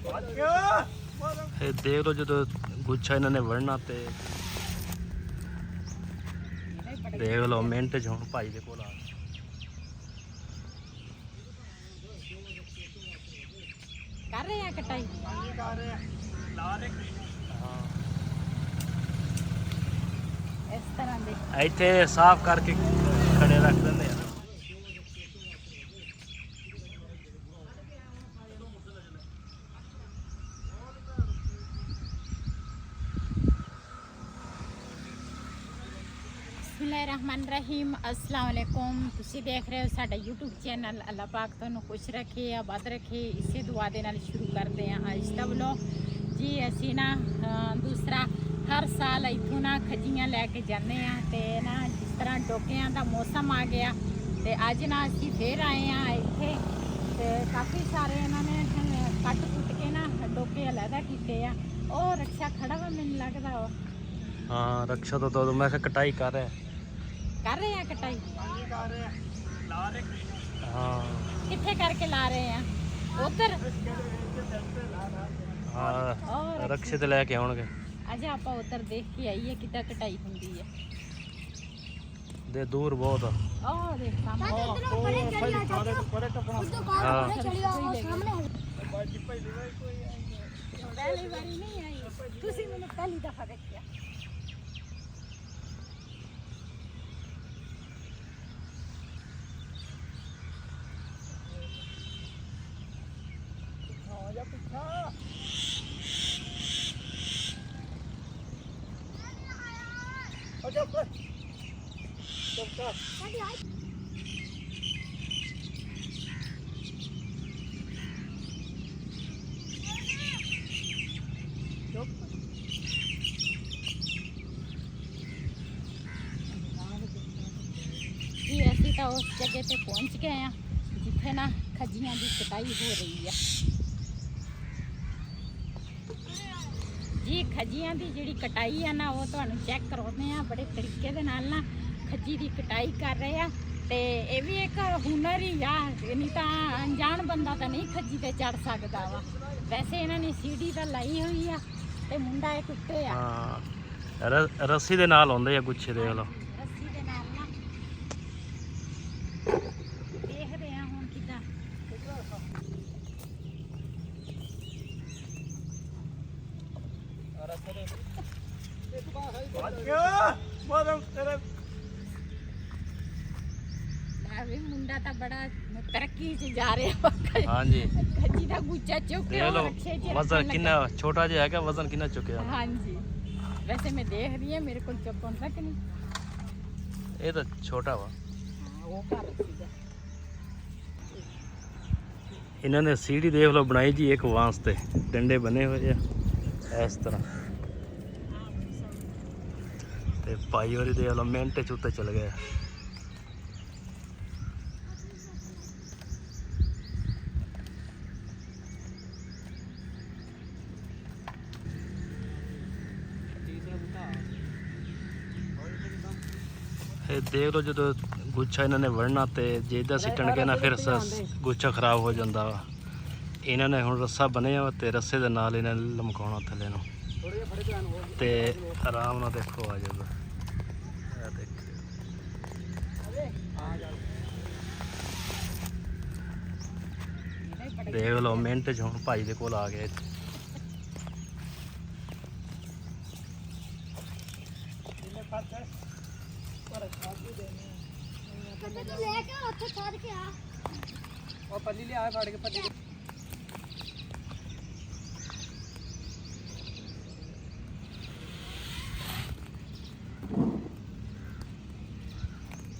ਇਹ ਦੇਖ ਲਓ ਜਦੋਂ ਗੁੱਛਾ ਇਹਨਾਂ ਨੇ ਵੜਨਾ ਤੇ ਦੇਖ ਲਓ ਮਿੰਟ 'ਚ ਹੁਣ ਭਾਈ ਦੇ ਕੋਲ ਆ ਕਰ ਰਹੇ ਆ ਕਟਾਈ ਕਰ ਰਹੇ ਆ ਲਾ ਰਹੇ ਹਾਂ ਇਸ ਤਰ੍ਹਾਂ ਦੇ ਇੱਥੇ ਸਾਫ਼ ਕਰਕੇ ਖੜੇ ਰੱਖ ਦਿੰਦੇ ਆ ਬਿਸਮਿल्लाहिर्रहमानिर्रहीम अस्सलाम वालेकुम। ਤੁਸੀਂ ਦੇਖ ਰਹੇ ਹੋ ਸਾਡਾ YouTube ਚੈਨਲ। ਅੱਲਾਹ ਪਾਕ ਤੁਹਾਨੂੰ ਖੁਸ਼ ਰੱਖੇ ਆਬਾਦ ਰੱਖੇ। ਇਸੇ ਦੁਆ ਦੇ ਨਾਲ ਸ਼ੁਰੂ ਕਰਦੇ ਹਾਂ ਅੱਜ ਦਾ ਵਲੋਗ ਜੀ। ਅਸੀਂ ਨਾ ਦੂਸਰਾ ਹਰ ਸਾਲ ਇੱਥੋਂ ਨਾ ਖੱਜੀਆਂ ਲੈ ਕੇ ਜਾਂਦੇ ਆ ਤੇ ਨਾ ਜਿਸ ਤਰ੍ਹਾਂ ਡੋਕਿਆਂ ਦਾ ਮੌਸਮ ਆ ਗਿਆ ਤੇ ਅੱਜ ਨਾ ਅਸੀਂ ਫੇਰ ਆਏ ਆ ਇੱਥੇ ਤੇ ਕਾਫੀ ਸਾਰੇ ਇਹਨਾਂ ਨੇ ਕੱਟ ਕੁੱਟ ਕੇ ਨਾ ਡੋਕੇ ਅਲੱਗਾ ਕੀਤੇ ਆ। ਉਹ ਰਕਸ਼ਾ ਖੜਾ ਵਾ ਮੈਨੂੰ ਲੱਗਦਾ ਉਹ ਹਾਂ ਰਕਸ਼ਾ ਤੋਂ ਮੈਂ ਕਿਹਾ ਕਟਾਈ ਕਰ ਰਿਹਾ ਕਰ ਰਹੇ ਆ ਕਟਾਈ ਕਰ ਰਹੇ ਲਾ ਰਹੇ ਹਾਂ ਕਿੱਥੇ ਕਰਕੇ ਲਾ ਰਹੇ ਆ ਉਧਰ ਹਾਂ ਰਕਸ਼ੇ ਤੇ ਲੈ ਕੇ ਆਉਣਗੇ। ਅੱਜ ਆਪਾਂ ਉਧਰ ਦੇਖ ਕੇ ਆਈਏ ਕਿੱਦਾਂ ਕਟਾਈ ਹੁੰਦੀ ਹੈ ਦੇ ਦੂਰ ਬਹੁਤ ਆ ਉਹ ਦੇਖ ਸਾਹਮਣੇ ਪਹਿਲੀ ਵਾਰੀ ਨਹੀਂ ਆਈ ਤੁਸੀਂ ਮੈਨੂੰ ਪਹਿਲੀ ਦਫਾ ਦੇਖਿਆ। ਜੀ ਅਸੀਂ ਤਾਂ ਉਸ ਜਗ੍ਹਾ ਤੇ ਪਹੁੰਚ ਗਏ ਆ ਜਿੱਥੇ ਨਾ ਖੱਜੀਆਂ ਦੀ ਕਟਾਈ ਹੋ ਰਹੀ ਆ। ਜੀ ਖੱਜੀਆਂ ਦੀ ਜਿਹੜੀ ਕਟਾਈ ਆ ਨਾ ਉਹ ਤੁਹਾਨੂੰ ਚੈੱਕ ਕਰਾਉਂਦੇ ਆ ਬੜੇ ਤਰੀਕੇ ਦੇ ਨਾਲ ਨਾ ਖੱਜੀ ਦੀ ਕਟਾਈ ਕਰ ਰਹੇ ਆ ਤੇ ਇਹ ਵੀ ਇੱਕ ਹੁਨਰ ਹੀ ਆ ਨਹੀਂ ਤਾਂ ਅਣਜਾਣ ਬੰਦਾ ਤਾਂ ਨਹੀਂ ਖੱਜੀ ਤੇ ਚੜ ਸਕਦਾ ਵਾ। ਵੈਸੇ ਇਹਨਾਂ ਨੇ ਸੀੜੀ ਤਾਂ ਲਾਈ ਹੋਈ ਆ ਤੇ ਮੁੰਡਾ ਇੱਕ ਉੱਤੇ ਆ ਹਾਂ ਰੱਸੀ ਦੇ ਨਾਲ ਆਉਂਦੇ ਆ ਗੁੱਛੇ ਦੇਖ ਲਓ ਰੱਸੀ ਦੇ ਨਾਲ ਨਾ ਦੇਖਦੇ ਆ ਹੁਣ ਕਿੱਦਾਂ ਵੀ ਮੁੰਡਾ ਤਾਂ ਬੜਾ ਤਰੱਕੀ 'ਚ ਜਾ ਰਿਹਾ। ਹਾਂਜੀ ਖੱਜੀ ਦਾ ਗੁੱਛਾ ਚੁੱਕ ਕੇ ਦੇਖ ਲਓ ਰਕਸ਼ੇ 'ਚ ਵਜ਼ਨ ਕਿੰਨਾ ਛੋਟਾ ਜਿਹਾ ਹੈਗਾ ਵਜ਼ਨ ਕਿੰਨਾ ਚੁੱਕਿਆ। ਹਾਂਜੀ ਵੈਸੇ ਮੈਂ ਦੇਖ ਰਹੀ ਹਾਂ ਮੇਰੇ ਕੋਲ ਚੁੱਕਣ ਤੱਕ ਨਹੀਂ ਇਹ ਤਾਂ ਛੋਟਾ ਵਾ। ਉਹ ਘਰ ਸੀਗਾ ਇਹਨਾਂ ਨੇ ਸੀੜੀ ਦੇਖ ਲਓ ਬਣਾਈ ਜੀ ਇੱਕ ਵਾਂਸ ਤੇ ਡੰਡੇ ਬਣੇ ਹੋਏ ਆ ਇਸ ਤਰ੍ਹਾਂ ਤੇ ਭਾਈ ਹੋਰੀ ਦੇਖ ਲਓ ਮਿੰਟ 'ਚ ਉੱਤੇ ਚਲ ਗਏ। ਇਹ ਦੇਖ ਲਓ ਜਦੋਂ ਗੁੱਛਾ ਇਹਨਾਂ ਨੇ ਵੜਨਾ ਤੇ ਜੇ ਇੱਦਾਂ ਸਿੱਟਣਗੇ ਨਾ ਫਿਰ ਗੁੱਛਾ ਖਰਾਬ ਹੋ ਜਾਂਦਾ ਵਾ। ਇਹਨਾਂ ਨੇ ਹੁਣ ਰੱਸਾ ਬਣਿਆ ਵਾ ਤੇ ਰੱਸੇ ਦੇ ਨਾਲ ਇਹਨਾਂ ਨੇ ਲਮਕਾਉਣਾ ਥੱਲੇ ਨੂੰ ਤੇ ਆਰਾਮ ਨਾਲ ਦੇਖੋ ਆ ਜਾਊਗਾ। ਇਹ ਦੇਖੋ ਦੇਖ ਲਓ ਮਿੰਟ 'ਚ ਹੁਣ ਭਾਈ ਦੇ ਕੋਲ ਆ ਗਏ। ਲੈ ਕੇ ਉੱਥੇ ਛੱਡ ਕੇ ਆ ਉਹ ਪੱਲੀ ਲਿਆ ਫੜ ਕੇ ਪੱਲੀ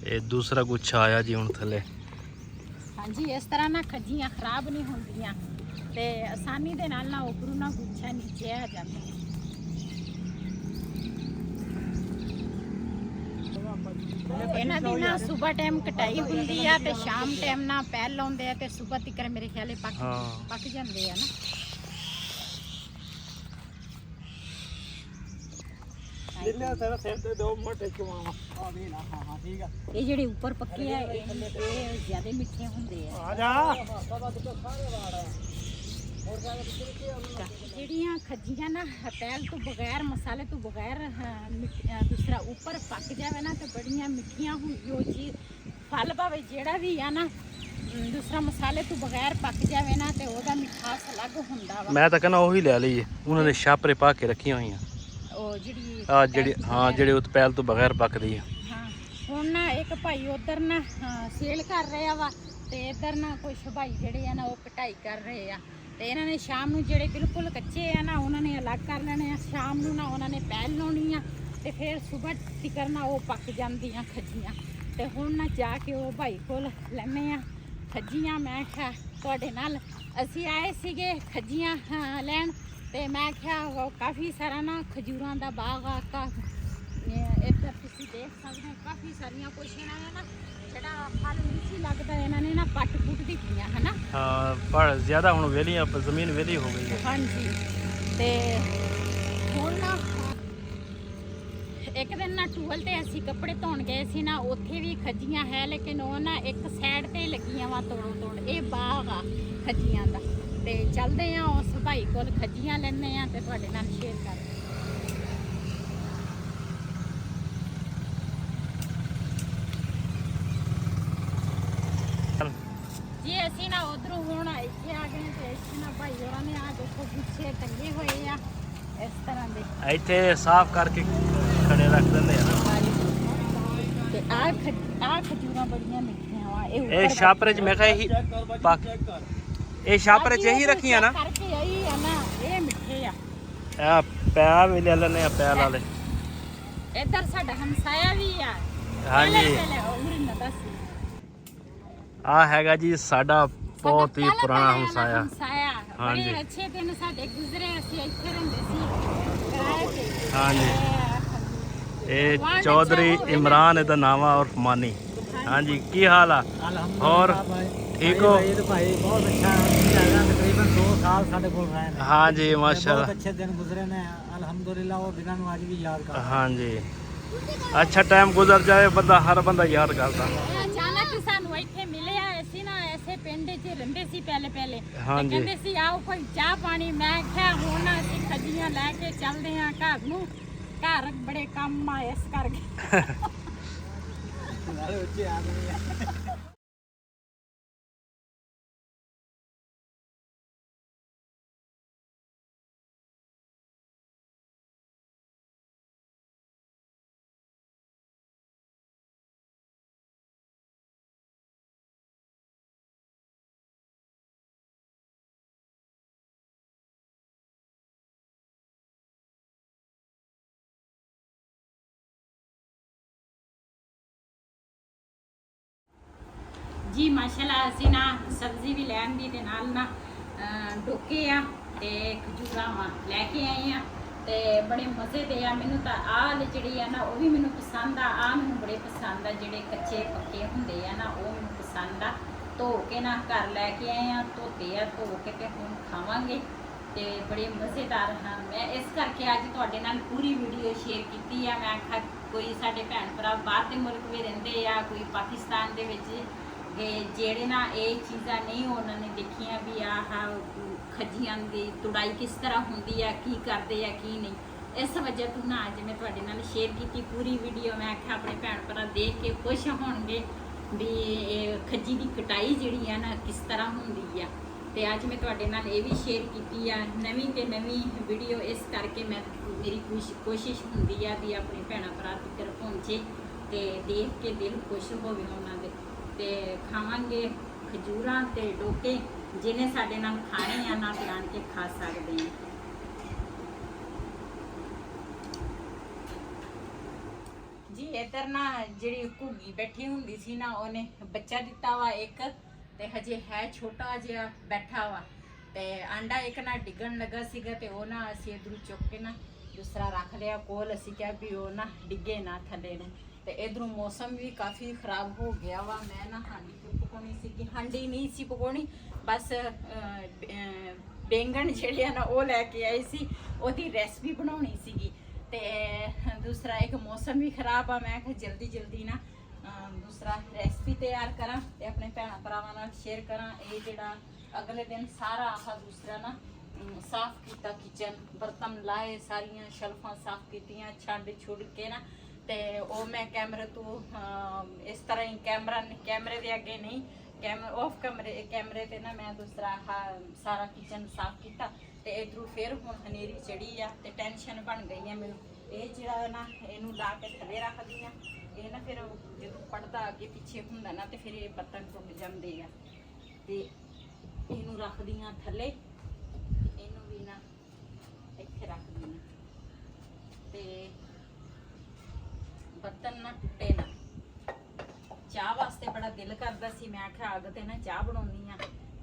ਇਹ ਦੂਸਰਾ ਗੁੱਛਾ ਆਇਆ ਜੀ ਹੁਣ ਥੱਲੇ। ਹਾਂਜੀ ਇਸ ਤਰ੍ਹਾਂ ਨਾ ਖੱਜੀਆਂ ਖਰਾਬ ਨਹੀਂ ਹੁੰਦੀਆਂ ਤੇ ਆਸਾਨੀ ਦੇ ਨਾਲ ਨਾ ਉੱਪਰੋਂ ਨਾ ਗੁੱਛਾ ਨੀਚੇ ਆ ਜਾਂਦਾ। ਇਹਨਾਂ ਦੀ ਨਾ ਸਵੇਰ ਟਾਈਮ ਕਟਾਈ ਹੁੰਦੀ ਆ ਤੇ ਸ਼ਾਮ ਟਾਈਮ ਨਾ ਪਹਿਲ ਲਾਉਂਦੇ ਆ ਤੇ ਸਵੇਰ ਤੱਕ ਮੇਰੇ ਖਿਆਲੇ ਪੱਕ ਜਾਂਦੇ ਆ ਨਾ। ਲਿਆ ਤੇਰਾ ਸਿਰ ਤੇ ਦੋ ਮੋਟੇ ਚੁਆਵਾਂ ਆ ਵੀ ਨਾ ਹਾਂ ਠੀਕ ਆ। ਇਹ ਜਿਹੜੇ ਉੱਪਰ ਪੱਕੇ ਆ ਇਹ ਜ਼ਿਆਦਾ ਮਿੱਠੇ ਹੁੰਦੇ ਆ। ਆ ਜਾ ਜਿਹੜੀਆਂ ਖੱਜੀਆਂ ਨਾ ਤੇਲ ਤੋਂ ਬਗੈਰ ਮਸਾਲੇ ਤੋਂ ਬਗੈਰ ਦੂਸਰਾ ਉੱਪਰ ਪੱਕ ਜਾਵੇ ਨਾ ਤੇ ਬੜੀਆਂ ਮਿੱਠੀਆਂ ਹੁੰਦੀ ਉਹ ਚੀਜ਼ ਫਲ ਭਾਵੇਂ ਜਿਹੜਾ ਵੀ ਆ ਨਾ ਦੂਸਰਾ ਮਸਾਲੇ ਤੋਂ ਬਗੈਰ ਪੱਕ ਜਾਵੇ ਨਾ ਤੇ ਉਹਦਾ ਮਿਠਾਸ ਅਲੱਗ ਹੁੰਦਾ ਵਾ। ਮੈਂ ਤਾਂ ਕਹਿੰਦਾ ਉਹੀ ਲੈ ਲਈਏ, ਉਹਨਾਂ ਨੇ ਛਾਪਰੇ ਪਾ ਕੇ ਰੱਖੀਆਂ ਹੋਈਆਂ ਉਹ ਜਿਹੜੀ ਜਿਹੜੀ ਉਤਪੈਲ ਤੋਂ ਬਗੈਰ ਪੱਕਦੀ ਆ। ਹਾਂ ਹੁਣ ਨਾ ਇੱਕ ਭਾਈ ਉਧਰ ਨਾ ਸੇਲ ਕਰ ਰਿਹਾ ਵਾ ਤੇ ਇੱਧਰ ਨਾ ਕੁਛ ਭਾਈ ਜਿਹੜੇ ਆ ਨਾ ਉਹ ਕਟਾਈ ਕਰ ਰਹੇ ਆ ਤੇ ਇਹਨਾਂ ਨੇ ਸ਼ਾਮ ਨੂੰ ਜਿਹੜੇ ਬਿਲਕੁਲ ਕੱਚੇ ਆ ਨਾ ਉਹਨਾਂ ਨੇ ਅਲੱਗ ਕਰ ਲੈਣੇ ਆ। ਸ਼ਾਮ ਨੂੰ ਨਾ ਉਹਨਾਂ ਨੇ ਪਹਿਲ ਲਾਉਣੀ ਆ ਤੇ ਫਿਰ ਸਵੇਰ ਤੀਕਰ ਨਾ ਉਹ ਪੱਕ ਜਾਂਦੀਆਂ ਖੱਜੀਆਂ। ਤੇ ਹੁਣ ਨਾ ਜਾ ਕੇ ਉਹ ਭਾਈ ਕੋਲ ਲੈਣੇ ਆ ਖੱਜੀਆਂ। ਮੈਂ ਕਿਹਾ ਤੁਹਾਡੇ ਨਾਲ ਅਸੀਂ ਆਏ ਸੀਗੇ ਖੱਜੀਆਂ ਲੈਣ ਤੇ ਮੈਂ ਕਿਹਾ ਕਾਫੀ ਸਾਰਾ ਨਾ ਖਜੂਰਾਂ ਦਾ ਬਾਗ ਆ ਇੱਧਰ ਤੁਸੀਂ ਦੇਖ ਸਕਦੇ ਹੋ ਕਾਫੀ ਸਾਰੀਆਂ ਕੁਛ ਇਹਨਾਂ ਨੇ ਨਾ ਜਿਹੜਾ ਫਲ ਨਹੀਂ ਸੀ ਲੱਗਦਾ ਇਹਨਾਂ ਨੇ ਨਾ ਪੱਟ ਪੁੱਟ ਦਿੱਤੀਆਂ ਹਨਾ। ਹਾਂ ਪਰ ਜ਼ਿਆਦਾ ਹੁਣ ਵੇਲੀਆਂ ਜ਼ਮੀਨ ਵੇਲੀ ਹੋ ਗਈ ਹੈ। ਹਾਂਜੀ ਤੇ ਹੁਣ ਨਾ ਇੱਕ ਦਿਨ ਨਾ ਟੂਵਲ ਤੇ ਅਸੀਂ ਕੱਪੜੇ ਧੋਣ ਗਏ ਸੀ ਨਾ ਉੱਥੇ ਵੀ ਖੱਜੀਆਂ ਹੈ ਲੇਕਿਨ ਉਹ ਨਾ ਇੱਕ ਸਾਈਡ ਤੇ ਲੱਗੀਆਂ ਵਾ ਤੋੜ ਇਹ ਬਾਗ ਆ ਖੱਜੀਆਂ ਦਾ। ਤੇ ਚੱਲਦੇ ਆ ਉਸ ਭਾਈ ਕੋਲ ਖੱਜੀਆਂ ਲੈਣੇ ਆ ਤੇ ਤੁਹਾਡੇ ਨਾਲ ਸ਼ੇਅਰ ਕਰਦੇ ਜੀ। ਅਸੀਂ ਨਾ ਉਧਰੋਂ ਹੁਣ ਇੱਥੇ ਆ ਗਏ ਤੇ ਇੱਥੇ ਨਾ ਭਾਈ ਹੋਰਾਂ ਨੇ ਆ ਦੇਖੋ ਗੁੱਛੇ ਟੰਗੇ ਹੋਏ ਆ ਇਸ ਤਰ੍ਹਾਂ ਦੇ ਇੱਥੇ ਸਾਫ਼ ਕਰਕੇ ਖੜੇ ਰੱਖ ਦਿੰਦੇ ਆ ਨਾ। ਤੇ ਆ ਖਜੂਰਾਂ ਬੜੀਆਂ ਮਿੱਠੀਆਂ ਵਾ ਇਹ ਛਾਪਰੇ ਚ ਮੈਂ ਕਿਹਾ ਇਹੀ ਪੱਕ ਇਹ ਛਾਪਰੇ ਚ ਇਹੀ ਰੱਖੀਆਂ ਨਾ ਕਰਕੇ ਇਹੀ ਆ ਨਾ ਇਹ ਮਿੱਠੇ ਆ। ਆ ਪਿਆ ਵੀ ਲੈ ਲੈਣੇ ਆ ਪੈਲ ਵਾਲੇ। ਇੱਧਰ ਸਾਡਾ ਹਮਸਾਇਆ ਵੀ ਆ। ਹਾਂਜੀ ਆ ਹੈਗਾ ਜੀ ਸਾਡਾ ਬਹੁਤ ਹੀ ਪੁਰਾਣਾ ਹਮਸਾਇਆ। ਹਾਂਜੀ ਬੜੇ ਅੱਛੇ ਦਿਨ ਸਾਡੇ ਗੁਜ਼ਰੇ ਅਸੀਂ ਇੱਥੇ ਰਹਿੰਦੇ ਸੀ ਕਿਰਾਏ ਤੇ। ਹਾਂਜੀ ਇਹ ਚੌਧਰੀ ਇਮਰਾਨ ਇਹਦਾ ਨਾਮ ਆ ਉਰਫ ਮਾਨੀ। ਹਾਂਜੀ ਕੀ ਹਾਲ ਆ? ਹੋਰ ਠੀਕ ਹੋ? ਭਾਈ ਬਹੁਤ ਅੱਛਾ ਤਕਰੀਬਨ 2 ਸਾਲ ਸਾਡੇ ਕੋਲ ਰਹੇ ਨੇ। ਹਾਂਜੀ ਮਾਸ਼ਾਅੱਲਾ ਬਹੁਤ ਅੱਛੇ ਦਿਨ ਗੁਜ਼ਰੇ ਨੇ ਅਲਹਮਦੁਲਿਲਾ। ਉਹ ਦਿਨਾਂ ਨੂੰ ਅੱਜ ਵੀ ਯਾਦ ਕਰਦਾ। ਹਾਂਜੀ ਅੱਛਾ ਟਾਈਮ ਗੁਜ਼ਰ ਜਾਏ ਬੰਦਾ ਹਰ ਬੰਦਾ ਯਾਦ ਕਰਦਾ। ਅਚਾਨਕ ਸਾਨੂੰ ਇੱਥੇ ਮਿਲਿਆ ਅਸੀਂ ਨਾ ਐਸੇ ਪਿੰਡ 'ਚ ਰਹਿੰਦੇ ਸੀ ਪਹਿਲੇ ਹਾਂਜੀ। ਕਹਿੰਦੇ ਸੀ ਆਓ ਕੋਈ ਚਾਹ ਪਾਣੀ। ਮੈਂ ਕਿਹਾ ਹੁਣ ਅਸੀਂ ਖੱਜੀਆਂ ਲੈ ਕੇ ਚੱਲਦੇ ਹਾਂ ਘਰ ਨੂੰ। ਘਰ ਬੜੇ ਕੰਮ ਆ ਇਸ ਕਰਕੇ ਜੀ ਮਾਸ਼ਾਅੱਲਾ। ਅਸੀਂ ਨਾ ਸਬਜ਼ੀ ਵੀ ਲੈਣ ਦੀ ਤੇ ਨਾਲ ਨਾ ਡੋਕੇ ਆ ਤੇ ਖਜੂਰਾਂ ਵਾ ਲੈ ਕੇ ਆਏ ਆ ਤੇ ਬੜੇ ਮਜ਼ੇ ਦੇ ਆ। ਮੈਨੂੰ ਤਾਂ ਆਹ ਜਿਹੜੀ ਆ ਨਾ ਉਹ ਵੀ ਮੈਨੂੰ ਪਸੰਦ ਆ ਮੈਨੂੰ ਬੜੇ ਪਸੰਦ ਆ। ਜਿਹੜੇ ਕੱਚੇ ਪੱਕੇ ਹੁੰਦੇ ਆ ਨਾ ਉਹ ਮੈਨੂੰ ਪਸੰਦ ਆ। ਧੋ ਕੇ ਨਾ ਘਰ ਲੈ ਕੇ ਆਏ ਆ, ਧੋਤੇ ਆ, ਧੋ ਕੇ ਤੇ ਹੁਣ ਖਾਵਾਂਗੇ ਤੇ ਬੜੇ ਮਜ਼ੇਦਾਰ ਹਨ। ਮੈਂ ਇਸ ਕਰਕੇ ਅੱਜ ਤੁਹਾਡੇ ਨਾਲ ਪੂਰੀ ਵੀਡੀਓ ਸ਼ੇਅਰ ਕੀਤੀ ਆ। ਮੈਂ ਆਖਿਆ ਕੋਈ ਸਾਡੇ ਭੈਣ ਭਰਾ ਬਾਹਰ ਦੇ ਮੁਲਕ ਵੀ ਰਹਿੰਦੇ ਆ, ਕੋਈ ਪਾਕਿਸਤਾਨ ਦੇ ਵਿੱਚ ਜਿਹੜੇ ਨਾ ਇਹ ਚੀਜ਼ਾਂ ਨਹੀਂ ਉਹਨਾਂ ਨੇ ਦੇਖੀਆਂ ਵੀ ਆਹ ਖੱਜੀਆਂ ਦੀ ਤੁੜਾਈ ਕਿਸ ਤਰ੍ਹਾਂ ਹੁੰਦੀ ਆ, ਕੀ ਕਰਦੇ ਆ ਕੀ ਨਹੀਂ। ਇਸ ਵਜ੍ਹਾ ਤੋਂ ਨਾ ਅੱਜ ਮੈਂ ਤੁਹਾਡੇ ਨਾਲ ਸ਼ੇਅਰ ਕੀਤੀ ਪੂਰੀ ਵੀਡੀਓ। ਮੈਂ ਆਖਿਆ ਆਪਣੇ ਭੈਣ ਭਰਾ ਦੇਖ ਕੇ ਖੁਸ਼ ਹੋਣਗੇ ਵੀ ਇਹ ਖੱਜੀ ਦੀ ਕਟਾਈ ਜਿਹੜੀ ਆ ਨਾ ਕਿਸ ਤਰ੍ਹਾਂ ਹੁੰਦੀ ਆ। ਤੇ ਅੱਜ ਮੈਂ ਤੁਹਾਡੇ ਨਾਲ ਇਹ ਵੀ ਸ਼ੇਅਰ ਕੀਤੀ ਆ ਨਵੀਂ ਤੇ ਨਵੀਂ ਵੀਡੀਓ। ਇਸ ਕਰਕੇ ਮੇਰੀ ਕੋਸ਼ਿਸ਼ ਹੁੰਦੀ ਆ ਵੀ ਆਪਣੇ ਭੈਣਾਂ ਭਰਾ ਤੱਕ ਪਹੁੰਚੇ ਤੇ ਦੇਖ ਕੇ ਦਿਲ ਖੁਸ਼ ਹੋਵੇ ਉਹਨਾਂ ਦੇ। ਤੇ ਖਾਵਾਂਗੇ ਖਜੂਰਾਂ ਤੇ ਡੋਕੇ ਜਿਹਨੇ ਸਾਡੇ ਨਾਲ ਖਾਣੇ ਆ ਨਾ ਤੇ ਆਣ ਕੇ ਖਾ ਸਕਦੇ ਆ। ਜੀ ਇੱਧਰ ਨਾ ਜਿਹੜੀ ਘੁੱਗੀ ਬੈਠੀ ਹੁੰਦੀ ਸੀ ਨਾ ਉਹਨੇ ਬੱਚਾ ਦਿੱਤਾ ਵਾ ਇੱਕ ਤੇ ਹਜੇ ਹੈ ਛੋਟਾ ਜਿਹਾ ਬੈਠਾ ਵਾ ਤੇ ਆਂਡਾ ਇੱਕ ਨਾ ਡਿੱਗਣ ਲੱਗਾ ਸੀਗਾ ਤੇ ਉਹ ਨਾ ਅਸੀਂ ਇਧਰੋਂ ਚੁੱਕ ਕੇ ਨਾ ਦੂਸਰਾ ਰੱਖ ਲਿਆ ਕੋਲ। ਅਸੀਂ ਕਿਹਾ ਵੀ ਉਹ ਨਾ ਡਿੱਗੇ ਨਾ ਥੱਲੇ ਨੂੰ। ਤੇ ਇਧਰੋਂ ਮੌਸਮ ਵੀ ਕਾਫੀ ਖਰਾਬ ਹੋ ਗਿਆ ਵਾ। ਮੈਂ ਨਾ ਹਾਂਡੀ ਪਕਾਉਣੀ ਸੀਗੀ, ਹਾਂਡੀ ਨਹੀਂ ਸੀ ਪਕਾਉਣੀ, ਬਸ ਬੈਂਗਣ ਜਿਹੜੇ ਆ ਨਾ ਉਹ ਲੈ ਕੇ ਆਈ ਸੀ, ਉਹਦੀ ਰੈਸਪੀ ਬਣਾਉਣੀ ਸੀਗੀ। ਤੇ ਦੂਸਰਾ ਇੱਕ ਮੌਸਮ ਵੀ ਖਰਾਬ ਆ। ਮੈਂ ਕਿਹਾ ਜਲਦੀ ਨਾ ਦੂਸਰਾ ਰੈਸਪੀ ਤਿਆਰ ਕਰਾਂ ਤੇ ਆਪਣੇ ਭੈਣਾਂ ਭਰਾਵਾਂ ਨਾਲ ਸ਼ੇਅਰ ਕਰਾਂ। ਇਹ ਜਿਹੜਾ ਅਗਲੇ ਦਿਨ ਸਾਰਾ ਆਹ ਦੂਸਰਾ ਨਾ ਸਾਫ਼ ਕੀਤਾ ਕਿਚਨ, ਬਰਤਨ ਲਾਏ, ਸਾਰੀਆਂ ਸ਼ੈਲਫਾਂ ਸਾਫ਼ ਕੀਤੀਆਂ ਛੱਡ ਛੁੱਡ ਕੇ ਨਾ। ਤੇ ਉਹ ਮੈਂ ਕੈਮਰੇ ਤੋਂ ਇਸ ਤਰ੍ਹਾਂ ਹੀ ਕੈਮਰੇ ਦੇ ਅੱਗੇ ਨਹੀਂ, ਆਫ ਕੈਮਰੇ ਤੇ ਨਾ ਮੈਂ ਦੂਸਰਾ ਆਹ ਸਾਰਾ ਕਿਚਨ ਸਾਫ਼ ਕੀਤਾ। ਤੇ ਇਧਰੋਂ ਫਿਰ ਹੁਣ ਹਨੇਰੀ ਚੜੀ ਆ ਤੇ ਟੈਨਸ਼ਨ ਬਣ ਗਈ ਆ ਮੈਨੂੰ। ਇਹ ਜਿਹੜਾ ਨਾ ਇਹਨੂੰ ਲਾ ਕੇ ਥੱਲੇ ਰੱਖਦੀ ਆ, ਇਹ ਨਾ ਫਿਰ ਜਦੋਂ ਪੜਦਾ ਅੱਗੇ ਪਿੱਛੇ ਹੁੰਦਾ ਨਾ ਤੇ ਫਿਰ ਇਹ ਬਰਤਨ ਟੁੱਟ ਜਾਂਦੇ ਆ। ਤੇ ਇਹਨੂੰ ਰੱਖਦੀ ਆ ਥੱਲੇ, ਇਹਨੂੰ ਵੀ ਨਾ ਇੱਥੇ ਰੱਖਦੀ ਆ ਤੇ ਬਰਤਨ ਨਾ ਟੁੱਟੇ ਨਾ। ਚਾਹ ਵਾਸਤੇ ਬੜਾ ਦਿਲ ਕਰਦਾ ਸੀ, ਮੈਂ ਆਖਿਆ ਅੱਗ ਤੇ ਨਾ ਚਾਹ ਬਣਾਉਣੀ ਆ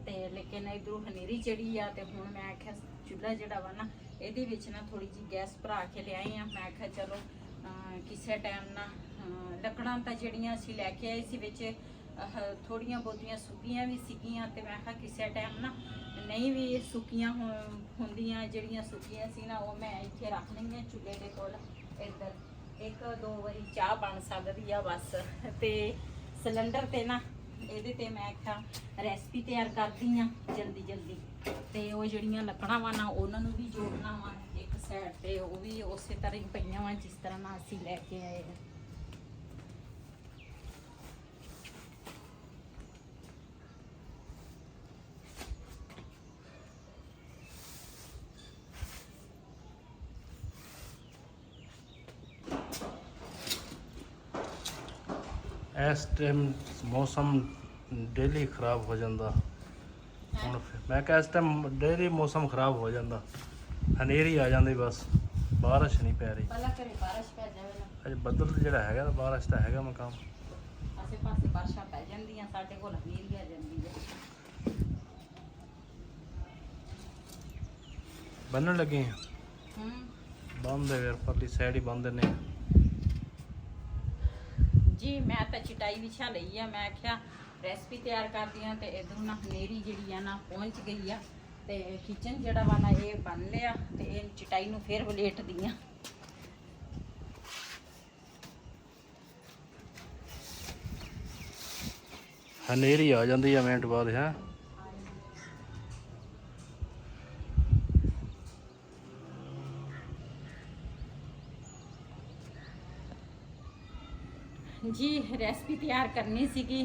ਤੇ ਲੇਕਿਨ ਇਧਰੋਂ ਹਨੇਰੀ ਚੜੀ ਆ। ਤੇ ਹੁਣ ਮੈਂ ਆਖਿਆ ਚੁੱਲ੍ਹਾ ਜਿਹੜਾ ਵਾ ਨਾ ਇਹਦੇ ਵਿੱਚ ਨਾ ਥੋੜੀ ਜਿਹੀ ਗੈਸ ਭਰਾ ਕੇ ਲਿਆਈ ਆ। ਮੈਂ ਆਖਿਆ ਚਲੋ ਕਿਸੇ ਟਾਈਮ ਨਾ ਲੱਕੜਾਂ ਤਾਂ ਜਿਹੜੀਆਂ ਅਸੀਂ ਲੈ ਕੇ ਆਏ ਸੀ ਵਿੱਚ ਥੋੜੀਆਂ ਬਹੁਤੀਆਂ ਸੁੱਕੀਆਂ ਵੀ ਸੀਗੀਆਂ ਤੇ ਮੈਂ ਆਖਿਆ ਕਿਸੇ ਟਾਈਮ ਨਾ ਨਹੀਂ ਵੀ ਸੁੱਕੀਆਂ ਹੁੰਦੀਆਂ, ਜਿਹੜੀਆਂ ਸੁੱਕੀਆਂ ਸੀ ਨਾ ਉਹ ਮੈਂ ਇੱਥੇ ਰੱਖ ਲਈਆਂ ਚੁੱਲ੍ਹੇ ਦੇ ਕੋਲ। ਇੱਧਰ 1-2 ਵਾਰੀ ਚਾਹ ਬਣ ਸਕਦੀ ਆ ਬਸ। ਤੇ ਸਿਲੰਡਰ ਤੇ ਨਾ ਇਹਦੇ ਤੇ ਮੈਂ ਆਖਿਆ ਰੈਸਪੀ ਤਿਆਰ ਕਰਦੀ ਆ ਜਲਦੀ। ਤੇ ਉਹ ਜਿਹੜੀਆਂ ਲੱਕੜਾਂ ਵਾ ਨਾ ਉਹਨਾਂ ਨੂੰ ਵੀ ਜੋੜਨਾ ਵਾ ਇੱਕ ਸਾਈਡ ਤੇ, ਉਹ ਵੀ ਉਸੇ ਤਰ੍ਹਾਂ ਹੀ ਪਈਆਂ ਵਾ ਜਿਸ ਤਰ੍ਹਾਂ ਨਾਲ ਅਸੀਂ ਲੈ ਕੇ ਆਏ ਆ। ਇਸ ਟਾਈਮ ਮੌਸਮ ਡੇਲੀ ਖਰਾਬ ਹੋ ਜਾਂਦਾ। ਹੁਣ ਮੈਂ ਕਿਹਾ ਇਸ ਟਾਈਮ ਡੇਲੀ ਮੌਸਮ ਖਰਾਬ ਹੋ ਜਾਂਦਾ, ਹਨੇਰੀ ਆ ਜਾਂਦੀ ਬਸ, ਬਾਰਿਸ਼ ਨਹੀਂ ਪੈ ਰਹੀ। ਪਹਿਲਾਂ ਘਰੇ ਬਾਰਿਸ਼ ਪੈ ਜਾਵੇ ਨਾ, ਅਜੇ ਬੱਦਲ ਜਿਹੜਾ ਹੈਗਾ ਤਾਂ ਬਾਰਿਸ਼ ਤਾਂ ਹੈਗਾ ਮਕਾਮ। ਆਸੇ ਪਾਸੇ ਬਾਰਿਸ਼ਾਂ ਪੈ ਜਾਂਦੀਆਂ, ਸਾਡੇ ਕੋਲ ਹਨੇਰੀ ਆ ਜਾਂਦੀ ਹੈ। ਬੰਨਣ ਲੱਗੇ ਆ ਬੰਦ ਯਾਰ, ਪਰਲੀ ਸਾਈਡ ਹੀ ਬੰਦ ਨੇ ਜੀ। ਮੈਂ ਤਾਂ ਚਟਾਈ ਵਿਛਾ ਲਈ ਆ, ਮੈਂ ਆਖਿਆ ਰੈਸਪੀ ਤਿਆਰ ਕਰਦੀ ਆ ਤੇ ਇਧਰੋਂ ਨਾ ਹਨੇਰੀ ਜਿਹੜੀ ਆ ਨਾ ਪਹੁੰਚ ਗਈ ਆ ਤੇ ਕਿਚਨ ਜਿਹੜਾ ਵਾ ਨਾ ਇਹ ਬਣ ਲਿਆ ਤੇ ਇਹ ਚਟਾਈ ਨੂੰ ਫਿਰ ਵਲੇਟਦੀ ਆ। ਹਨੇਰੀ ਆ ਜਾਂਦੀ ਆ ਮਿੰਟ ਬਾਅਦ ਹੈ। ਜੀ ਰੈਸਪੀ ਤਿਆਰ ਕਰਨੀ ਸੀਗੀ,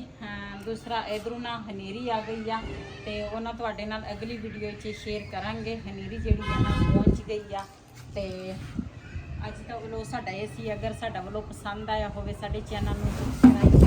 ਦੂਸਰਾ ਇਧਰੋਂ ਨਾ ਹਨੇਰੀ ਆ ਗਈ ਆ ਤੇ ਉਹਨਾਂ ਤੁਹਾਡੇ ਨਾਲ ਅਗਲੀ ਵੀਡੀਓ 'ਚ ਸ਼ੇਅਰ ਕਰਾਂਗੇ। ਹਨੇਰੀ ਜਿਹੜੀ ਆ ਨਾ ਪਹੁੰਚ ਗਈ ਆ ਤੇ ਅੱਜ ਦਾ ਵਲੋਗ ਸਾਡਾ ਇਹ ਸੀ। ਅਗਰ ਸਾਡਾ ਵਲੋਗ ਪਸੰਦ ਆਇਆ ਹੋਵੇ ਸਾਡੇ ਚੈਨਲ ਨੂੰ ਸਬਸਕ੍ਰਾਈਬ